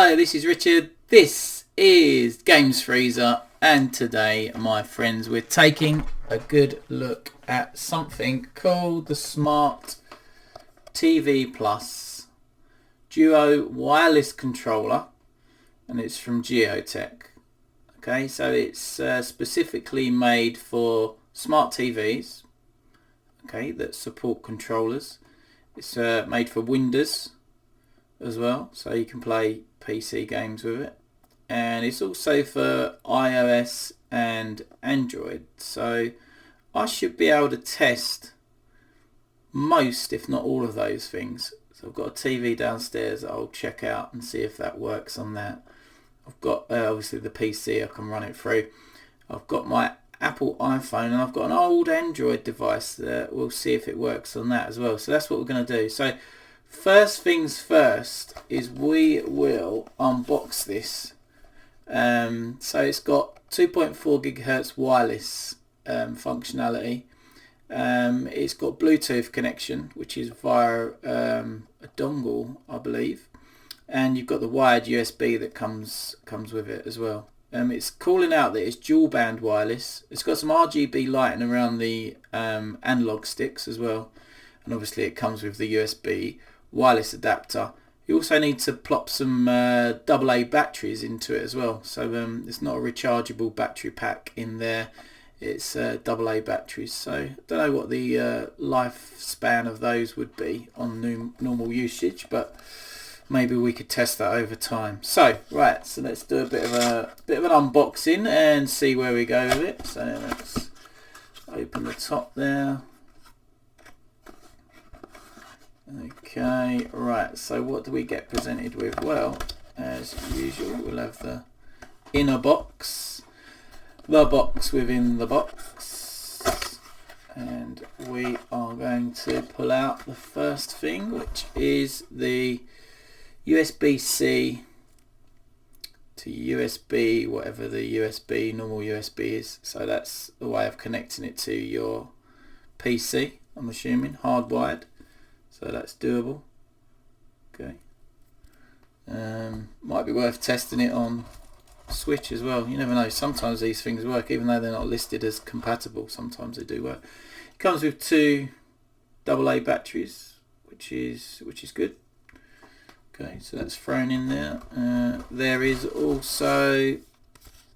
Hello, this is Richard. This is Games Freezer, and today, my friends, we're taking a good look at something called the Smart TV Plus Duo Wireless Controller, and it's from Gioteck. Okay, so it's specifically made for smart TVs, okay, that support controllers. It's made for Windows as well, so you can play PC games with it, and it's also for iOS and Android, so I should be able to test most, if not all, of those things. So I've got a TV downstairs that I'll check out and see if that works on that. I've got obviously the PC I can run it through. I've got my Apple iPhone, and I've got an old Android device that we'll see if it works on that as well. So that's what we're going to do. So first things first is we will unbox this. So it's got 2.4 gigahertz wireless functionality. It's got Bluetooth connection, which is via a dongle, I believe, and you've got the wired USB that comes with it as well. It's calling out that it's dual band wireless. It's got some RGB lighting around the analog sticks as well, and obviously it comes with the USB wireless adapter. You also need to plop some AA batteries into it as well, so it's not a rechargeable battery pack in there, it's AA batteries. So I don't know what the lifespan of those would be on normal usage, but maybe we could test that over time. So right, so let's do a bit of an unboxing and see where we go with it. So let's open the top there. Okay, right, so what do we get presented with? Well, as usual, we'll have the inner box, the box within the box, and we are going to pull out the first thing, which is the USB-C to USB, whatever the USB, normal USB is. So that's the way of connecting it to your PC, I'm assuming, hardwired. So that's doable. Okay. Might be worth testing it on Switch as well. You never know. Sometimes these things work, even though they're not listed as compatible. Sometimes they do work. It comes with two AA batteries, which is good. Okay, so that's thrown in there. There is also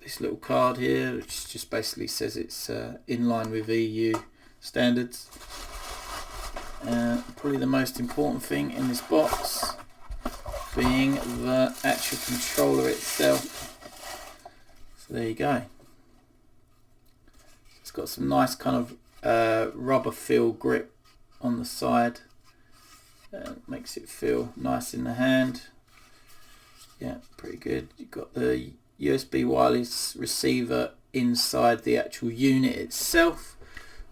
this little card here, which just basically says it's in line with EU standards. Probably the most important thing in this box being the actual controller itself. So there you go. It's got some nice kind of rubber feel grip on the side. Makes it feel nice in the hand. Yeah, pretty good. You've got the USB wireless receiver inside the actual unit itself.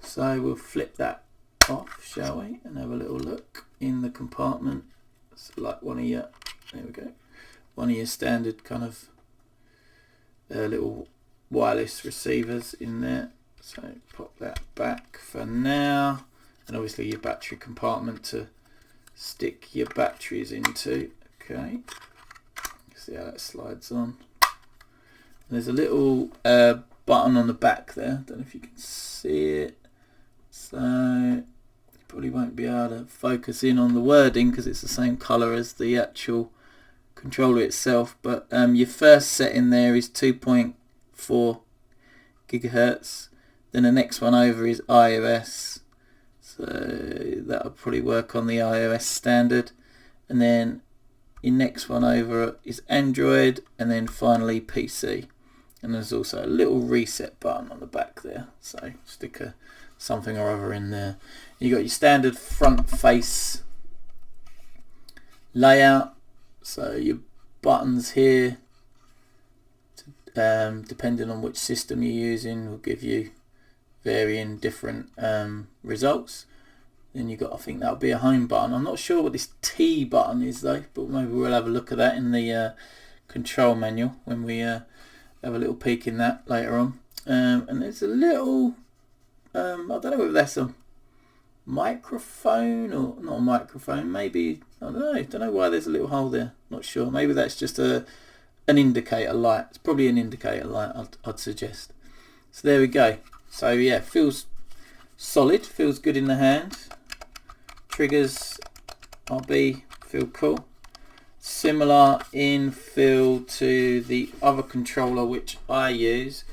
So we'll flip that off, shall we, and have a little look in the compartment. It's like one of your, there we go, one of your standard kind of little wireless receivers in there. So pop that back for now, and obviously your battery compartment to stick your batteries into. Okay, see how that slides on. There's a little button on the back there, don't know if you can see it. So you probably won't be able to focus in on the wording because it's the same colour as the actual controller itself, but your first setting there is 2.4 gigahertz. Then the next one over is iOS, so that'll probably work on the iOS standard, and then your next one over is Android, and then finally PC. And there's also a little reset button on the back there, so stick something or other in there. You got your standard front face layout, so your buttons here, depending on which system you're using, will give you varying different results. Then you got, I think that'll be a home button. I'm not sure what this T button is though, but maybe we'll have a look at that in the control manual when we have a little peek in that later on. And there's a little I don't know whether that's a microphone, or not a microphone, maybe, I don't know why there's a little hole there, not sure. Maybe that's just an indicator light. It's probably an indicator light, I'd suggest. So there we go. So yeah, feels solid, feels good in the hand. Triggers feel cool. Similar in feel to the other controller which I use,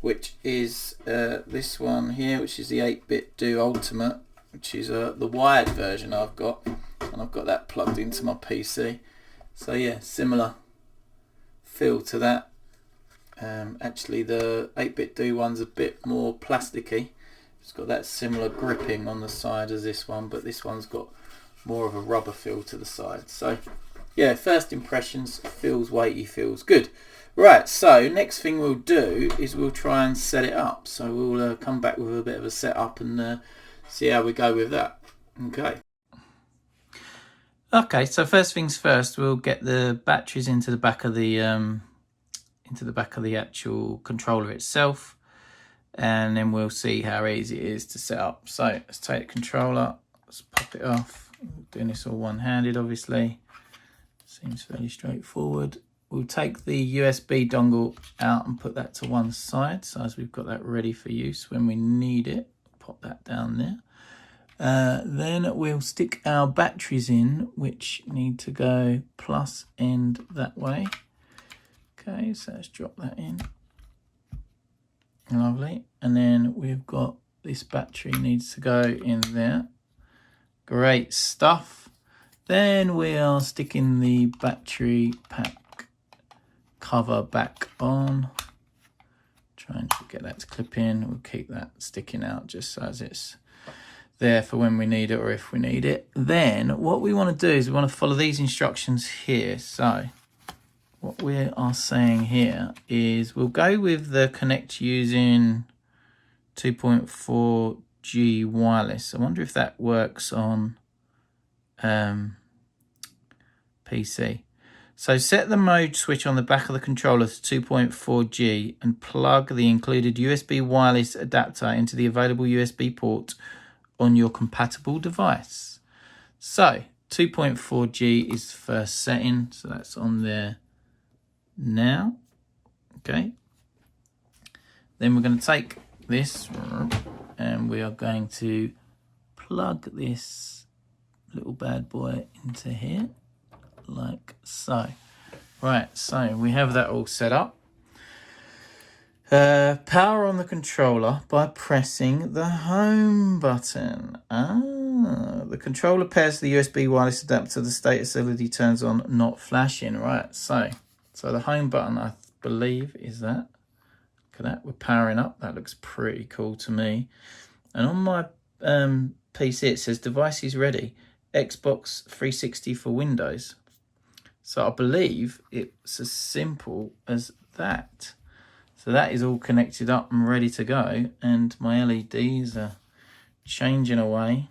which is this one here, which is the 8-bit Do Ultimate, which is the wired version I've got, and I've got that plugged into my PC. So yeah, similar feel to that. Actually the 8-bit Do one's a bit more plasticky. It's got that similar gripping on the side as this one, but this one's got more of a rubber feel to the side. So yeah, first impressions, feels weighty, feels good. Right, so next thing we'll do is we'll try and set it up. So we'll come back with a bit of a setup and see how we go with that. Okay, so first things first, we'll get the batteries into the back of the actual controller itself, and then we'll see how easy it is to set up. So let's take the controller, let's pop it off. Doing this all one-handed, obviously. Seems fairly straightforward. We'll take the USB dongle out and put that to one side, so as we've got that ready for use when we need it. Pop that down there. Then we'll stick our batteries in, which need to go plus end that way. Okay, so let's drop that in. Lovely. And then we've got this battery needs to go in there. Great stuff. Then we are sticking the battery pack cover back on. Trying to get that to clip in. We'll keep that sticking out just so as it's there for when we need it or if we need it. Then what we want to do is we want to follow these instructions here. So what we are saying here is we'll go with the connect using 2.4G wireless. I wonder if that works on PC. So set the mode switch on the back of the controller to 2.4G and plug the included USB wireless adapter into the available USB port on your compatible device. So 2.4G is the first setting, so that's on there now. Okay, then we're going to take this and we are going to plug this little bad boy into here like so. Right, so we have that all set up. Power on the controller by pressing the home button. The controller pairs to the USB wireless adapter. The status LED turns on, not flashing. Right, so the home button, I believe, is that. Look at that, we're powering up. That looks pretty cool to me. And on my PC, it says device is ready. Xbox 360 for Windows. So I believe it's as simple as that. So that is all connected up and ready to go. And my LEDs are changing away,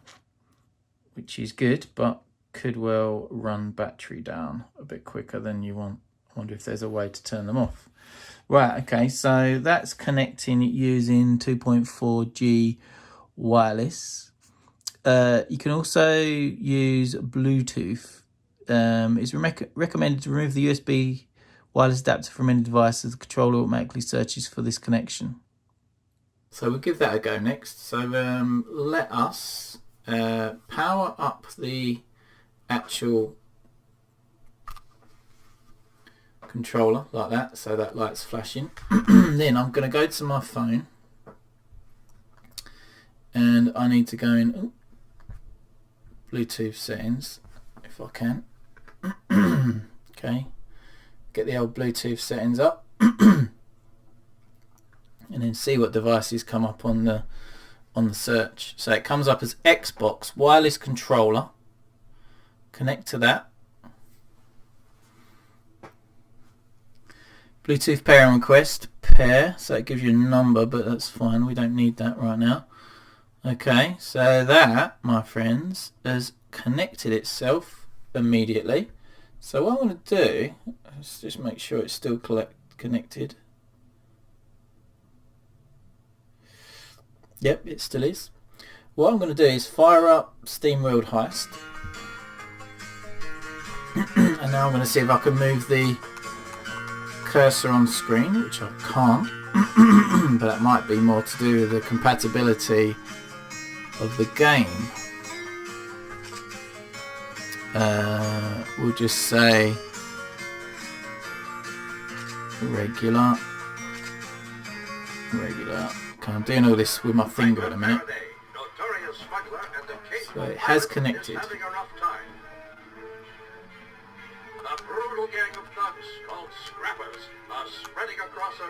which is good, but could well run battery down a bit quicker than you want. I wonder if there's a way to turn them off. Right, okay, so that's connecting using 2.4G wireless. You can also use Bluetooth. It's recommended to remove the USB wireless adapter from any device as the controller automatically searches for this connection. So we'll give that a go next. So let us power up the actual controller like that, so that light's flashing. Then I'm going to go to my phone and I need to go in Bluetooth settings if I can. Okay, get the old Bluetooth settings up and then see what devices come up on the search. So it comes up as Xbox wireless controller. Connect to that. Bluetooth pairing request, pair, so it gives you a number, but that's fine, we don't need that right now. Okay, so that, my friends, has connected itself immediately. So what I want to do is just make sure it's still connected. Yep, it still is. what I'm going to do is fire up SteamWorld Heist. And now I'm going to see if I can move the cursor on screen, which I can't. But that might be more to do with the compatibility of the game. We'll just say regular. Okay, I'm doing all this with my finger at the minute. So it has connected.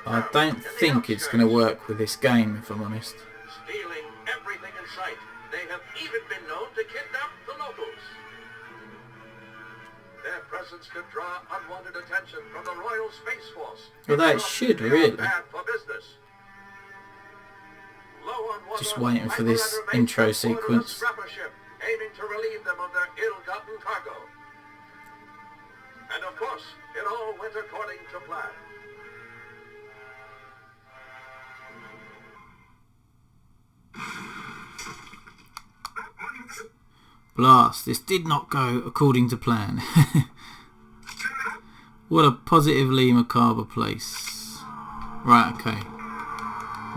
I don't think it's going to work with this game, if I'm honest. Stealing everything in sight. They have even been known to kidnap the locals. Their presence could draw unwanted attention from the Royal Space Force. Although it should, really. Bad for business. Just waiting for this intro sequence. Aiming to relieve them of their ill-gotten cargo. And of course, it all went according to plan. Blast, this did not go according to plan. What a positively macabre place. Right, okay.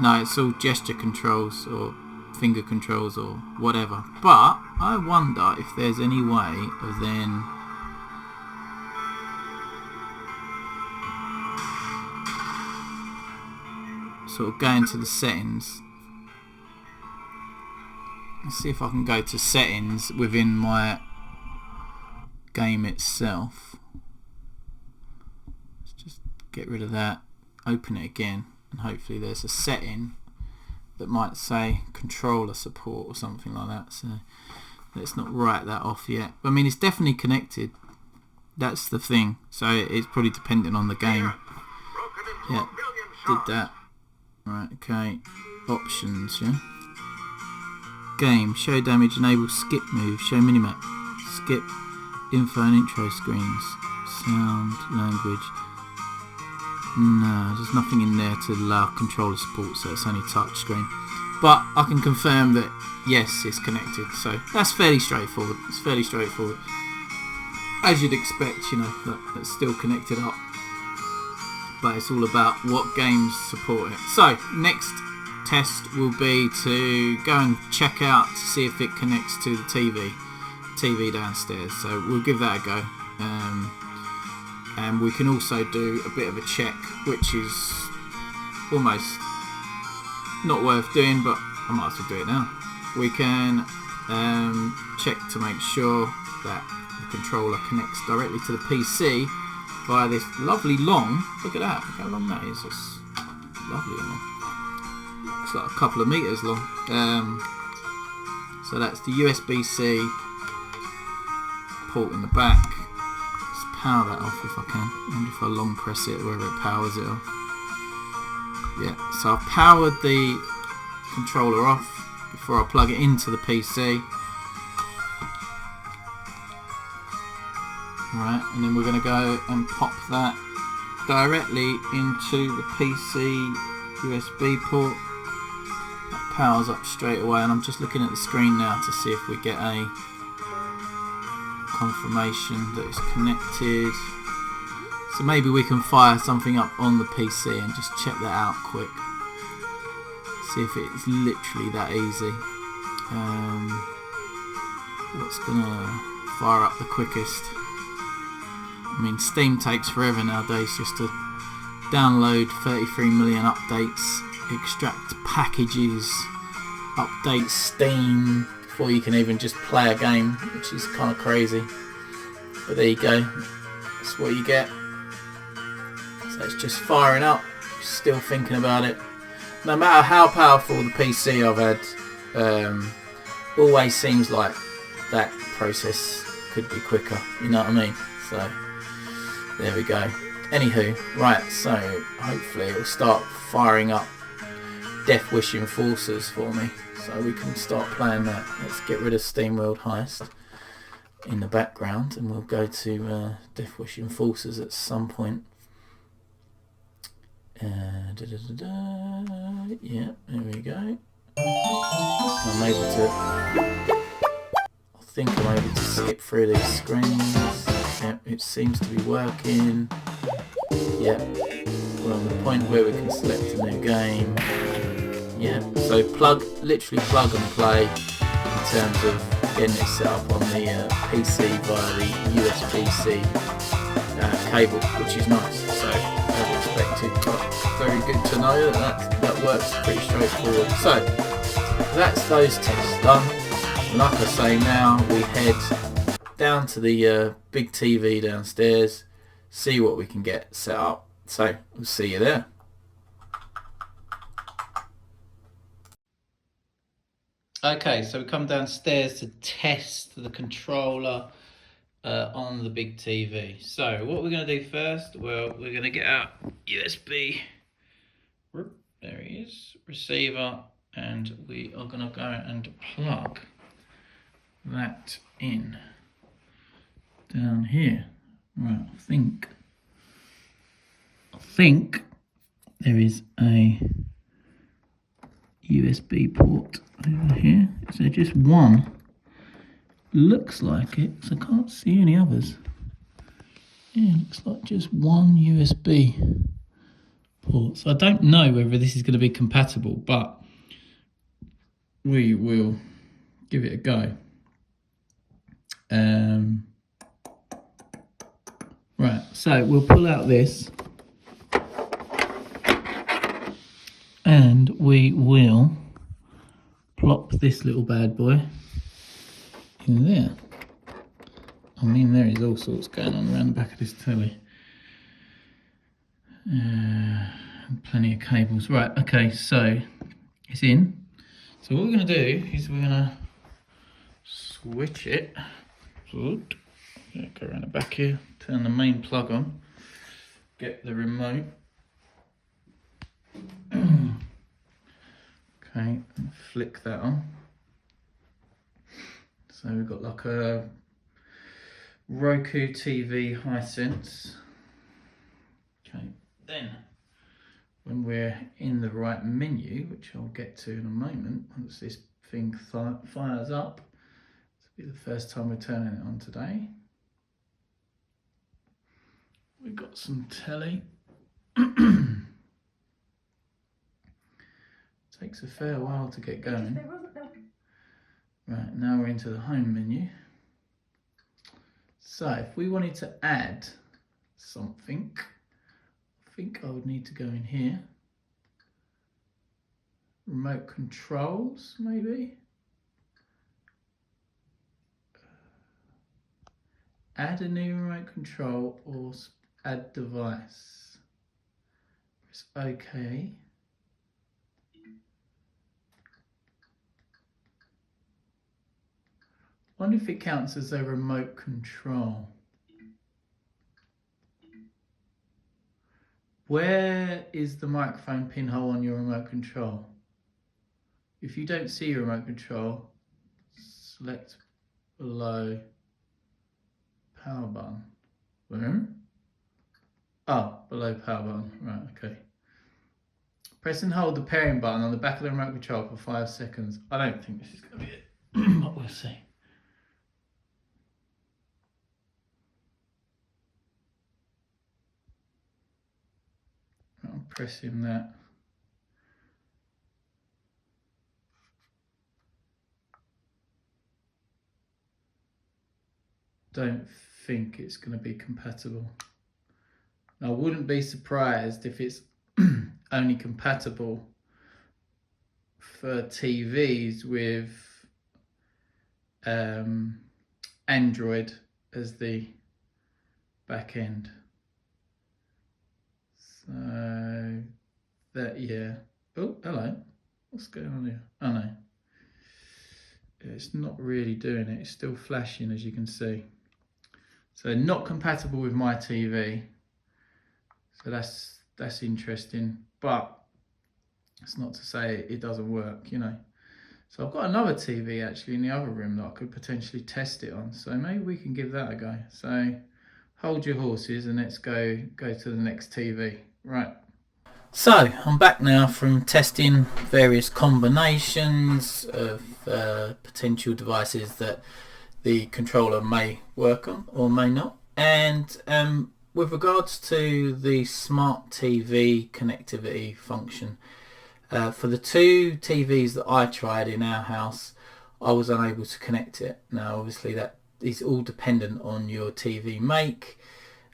No, it's all gesture controls or finger controls or whatever. But I wonder if there's any way of then sort of going to the settings. Let's see if I can go to settings within my game itself. Let's just get rid of that, open it again, and hopefully there's a setting that might say controller support or something like that. So let's not write that off yet. I mean, it's definitely connected. That's the thing. So it's probably dependent on the game. Yeah, did that. Right, okay. Options, yeah. Game, show damage, enable skip move, show minimap, skip, info and intro screens, sound, language. No, there's nothing in there to allow controller support, so it's only touch screen. But I can confirm that yes, it's connected, so that's fairly straightforward. It's fairly straightforward. As you'd expect, you know, that's still connected up. But it's all about what games support it. So, next test will be to go and check out to see if it connects to the TV downstairs. So we'll give that a go. And we can also do a bit of a check, which is almost not worth doing, but I might as well do it now. We can check to make sure that the controller connects directly to the PC via this lovely long, look at that, look how long that is, it's lovely long. It's like a couple of meters long. So that's the USB-C port in the back. Let's power that off if I can. I wonder if I long press it, whether it powers it off. Yeah, so I've powered the controller off before I plug it into the PC. Alright, and then we're going to go and pop that directly into the PC USB port. That powers up straight away, and I'm just looking at the screen now to see if we get a confirmation that it's connected. So maybe we can fire something up on the PC and just check that out quick. See if it's literally that easy. What's going to fire up the quickest? I mean, Steam takes forever nowadays just to download 33 million updates, extract packages, update Steam before you can even just play a game, which is kind of crazy. But there you go, that's what you get. So it's just firing up, still thinking about it. No matter how powerful the PC I've had, always seems like that process could be quicker, you know what I mean? So there we go. Anywho, right, so hopefully it will start firing up Death Wish Enforcers for me, so we can start playing that. Let's get rid of SteamWorld Heist in the background, and we'll go to Death Wish Enforcers at some point. Yeah, there we go. I'm able to, I think I'm able to skip through these screens. Yep, it seems to be working. Yep, we're on the point where we can select a new game. Yep, so literally plug and play in terms of getting it set up on the PC via the USB-C cable, which is nice. So as expected, but very good to know that works pretty straightforward. So that's those tests done. Like I say, now we head down to the big TV downstairs, see what we can get set up. So we'll see you there. Okay, so we come downstairs to test the controller on the big TV. So what we're going to do first, well, we're going to get out USB, there he is, receiver, and we are going to go and plug that in down here. Right, I think there is a USB port over here. Is there just one? Looks like it, so I can't see any others. Yeah, looks like just one USB port. So I don't know whether this is going to be compatible, but we will give it a go. Right, so we'll pull out this and we will plop this little bad boy in there. I mean, there is all sorts going on around the back of this telly. Plenty of cables. Right, okay, so it's in. So what we're going to do is we're going to switch it. Go around the back here, turn the main plug on, get the remote. Okay, and flick that on. So we've got like a Roku TV Hisense. Okay, then when we're in the right menu, which I'll get to in a moment, once this thing fires up, this will be the first time we're turning it on today. We've got some telly. Takes a fair while to get going. Right, now we're into the home menu. So if we wanted to add something, I think I would need to go in here. Remote controls, maybe. Add a new remote control or add device. Press OK. I wonder if it counts as a remote control. Where is the microphone pinhole on your remote control? If you don't see your remote control, select below power button. Where? Oh, below power button. Right, okay. Press and hold the pairing button on the back of the remote control for 5 seconds. I don't think this is going to be it, but we'll see. I'm pressing that. Don't think it's going to be compatible. I wouldn't be surprised if it's only compatible for TVs with Android as the back end. So that, yeah. Oh, hello. What's going on here? Oh no. It's not really doing it. It's still flashing, as you can see. So not compatible with my TV. So that's interesting. But it's not to say it doesn't work, you know. So I've got another TV actually in the other room that I could potentially test it on. So maybe we can give that a go. So hold your horses and let's go to the next TV. Right. So I'm back now from testing various combinations of potential devices that the controller may work on or may not. And with regards to the smart TV connectivity function, for the two TVs that I tried in our house, I was unable to connect it. Now obviously that is all dependent on your TV make,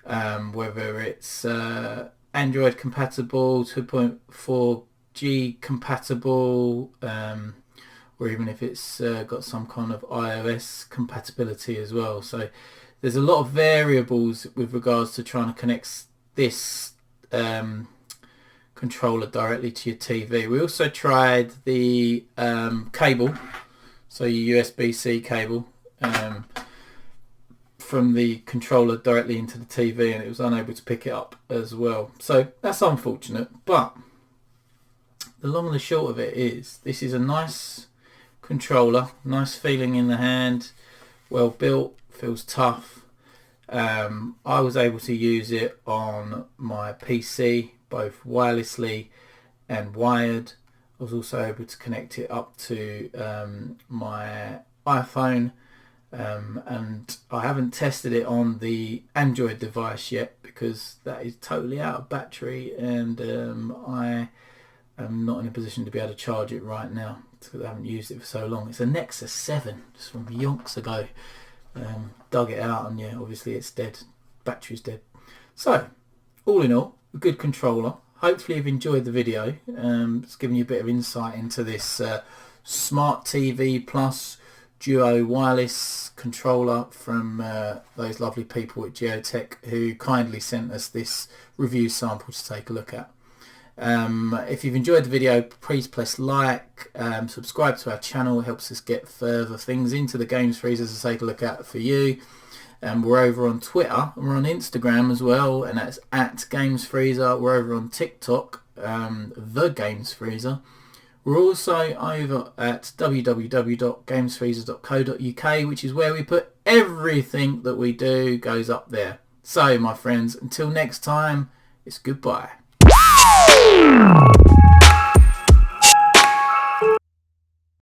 whether it's Android compatible, 2.4G compatible, or even if it's got some kind of iOS compatibility as well. So there's a lot of variables with regards to trying to connect this controller directly to your TV. We also tried the cable, so your USB-C cable, from the controller directly into the TV, and it was unable to pick it up as well. So that's unfortunate, but the long and the short of it is this is a nice controller, nice feeling in the hand, well built, feels tough. I was able to use it on my PC both wirelessly and wired. I was also able to connect it up to my iPhone, and I haven't tested it on the Android device yet because that is totally out of battery, and I am not in a position to be able to charge it right now because I haven't used it for so long. It's a Nexus 7 just from yonks ago. Dug it out and yeah, obviously it's dead, battery's dead. So all in all, a good controller. Hopefully you've enjoyed the video. It's given you a bit of insight into this Smart TV Plus Duo wireless controller from those lovely people at Gioteck who kindly sent us this review sample to take a look at. If you've enjoyed the video, please press like, subscribe to our channel. It helps us get further things into the Games Freezers to take a look at for you. We're over on Twitter, we're on Instagram as well, and that's at Games Freezer. We're over on TikTok, The Games Freezer. We're also over at www.gamesfreezer.co.uk, which is where we put everything that we do goes up there. So my friends, until next time, it's goodbye.